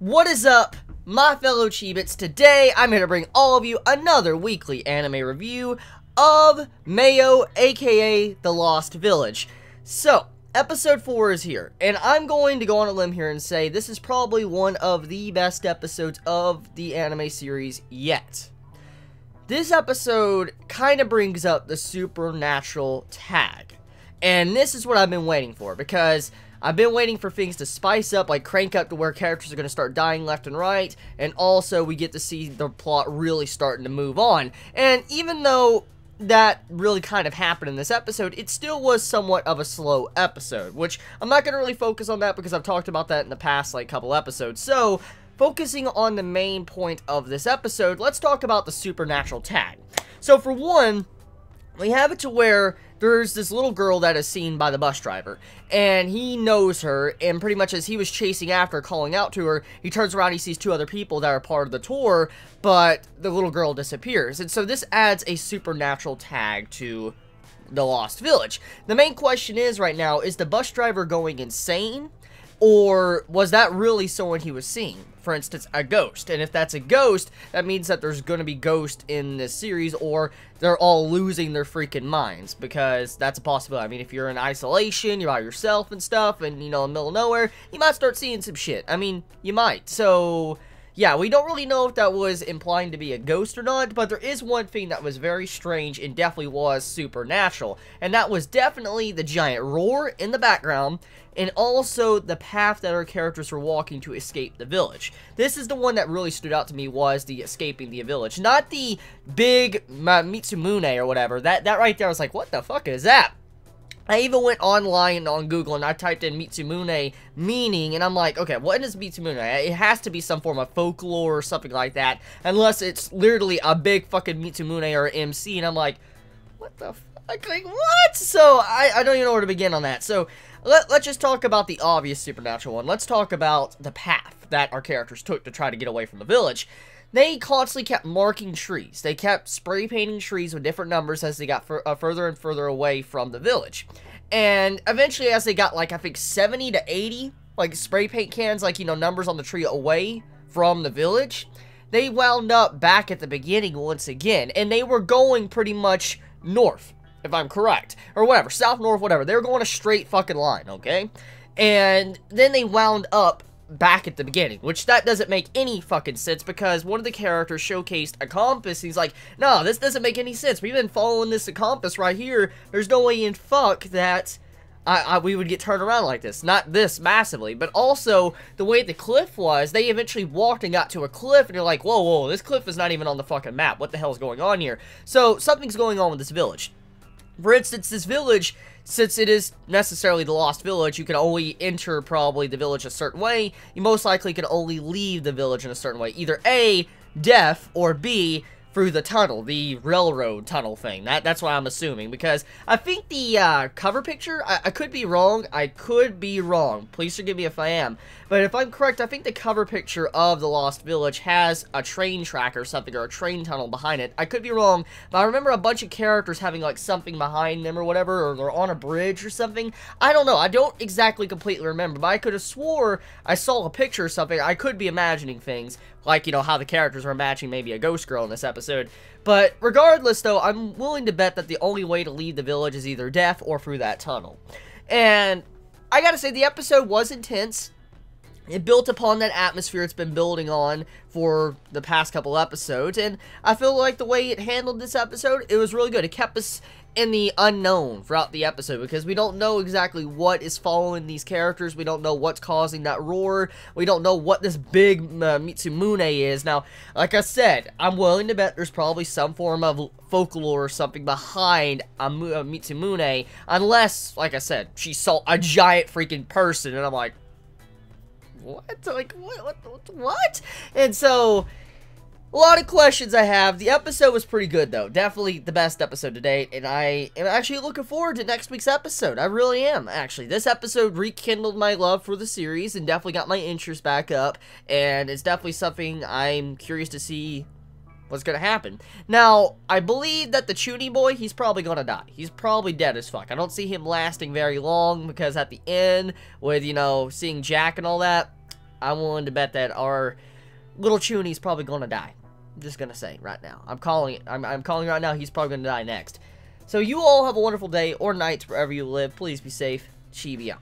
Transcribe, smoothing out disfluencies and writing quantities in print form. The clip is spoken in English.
What is up, my fellow Chiebits? Today, I'm here to bring all of you another weekly anime review of Mayo, aka The Lost Village. So, episode 4 is here, and I'm going to go on a limb here and say this is probably one of the best episodes of the anime series yet. This episode kind of brings up the supernatural tag, and this is what I've been waiting for, because I've been waiting for things to spice up, like crank up to where characters are going to start dying left and right, and also we get to see the plot really starting to move on. And even though that really kind of happened in this episode, it still was somewhat of a slow episode, which I'm not going to really focus on that because I've talked about that in the past, like, couple episodes. So, focusing on the main point of this episode, let's talk about the supernatural tag. So, for one, we have it to where there's this little girl that is seen by the bus driver, and he knows her, and pretty much as he was chasing after her, calling out to her, he turns around, he sees two other people that are part of the tour, but the little girl disappears. And so this adds a supernatural tag to the Lost Village. The main question is right now, is the bus driver going insane? Or was that really someone he was seeing? For instance, a ghost. And if that's a ghost, that means that there's going to be ghosts in this series, or they're all losing their freaking minds, because that's a possibility. I mean, if you're in isolation, you're by yourself and stuff, and, you know, in the middle of nowhere, you might start seeing some shit. I mean, you might. So, yeah, we don't really know if that was implying to be a ghost or not, but there is one thing that was very strange and definitely was supernatural, and that was definitely the giant roar in the background, and also the path that our characters were walking to escape the village. This is the one that really stood out to me, was the escaping the village, not the big Mitsumune or whatever. That right there, I was like, what the fuck is that? I even went online on Google and I typed in Mitsumune meaning, and I'm like, okay, what is Mitsumune? It has to be some form of folklore or something like that, unless it's literally a big fucking Mitsumune or MC, and I'm like, what the fuck? Like, what? So, I don't even know where to begin on that. So, let's just talk about the obvious supernatural one. Let's talk about the path that our characters took to try to get away from the village. They constantly kept marking trees. They kept spray painting trees with different numbers as they got further and further away from the village. And eventually, as they got, like, I think 70 to 80, like, spray paint cans, like, you know, numbers on the tree away from the village, they wound up back at the beginning once again. And they were going pretty much north, if I'm correct. Or whatever, south, north, whatever. They were going a straight fucking line, okay? And then they wound up back at the beginning, which that doesn't make any fucking sense, because one of the characters showcased a compass. He's like, no, this doesn't make any sense. We've been following this compass right here. There's no way in fuck that we would get turned around like this. Not this massively, but also the way the cliff was, they eventually walked and got to a cliff, and you're like, whoa, whoa, this cliff is not even on the fucking map. What the hell is going on here? So something's going on with this village. For instance, this village, since it is necessarily the Lost Village, you can only enter probably the village a certain way. You most likely can only leave the village in a certain way. Either A, death, or B, through the tunnel, the railroad tunnel thing. That's what I'm assuming, because I think the cover picture, I could be wrong. I could be wrong. Please forgive me if I am. But if I'm correct, I think the cover picture of the Lost Village has a train track or something, or a train tunnel behind it. I could be wrong, but I remember a bunch of characters having, like, something behind them or whatever, or they're on a bridge or something. I don't know. I don't exactly completely remember, but I could have swore I saw a picture or something. I could be imagining things, like, you know, how the characters were imagining maybe a ghost girl in this episode. But regardless, though, I'm willing to bet that the only way to leave the village is either death or through that tunnel. And I gotta say, the episode was intense. It built upon that atmosphere it's been building on for the past couple episodes, and I feel like the way it handled this episode, it was really good. It kept us in the unknown throughout the episode, because we don't know exactly what is following these characters. We don't know what's causing that roar. We don't know what this big Mitsumune is. Now, like I said, I'm willing to bet there's probably some form of folklore or something behind a Mitsumune, unless, like I said, she saw a giant freaking person, and I'm like, what? Like, what? And so, a lot of questions I have. The episode was pretty good, though. Definitely the best episode to date, and I am actually looking forward to next week's episode. I really am, actually. This episode rekindled my love for the series and definitely got my interest back up, and it's definitely something I'm curious to see what's gonna happen. Now, I believe that the Chuny boy, he's probably gonna die. He's probably dead as fuck. I don't see him lasting very long, because at the end, with, you know, seeing Jack and all that, I'm willing to bet that our little Chuni's probably gonna die. I'm just gonna say right now. I'm calling it. I'm calling right now. He's probably gonna die next. So you all have a wonderful day or night wherever you live. Please be safe. Chibi out.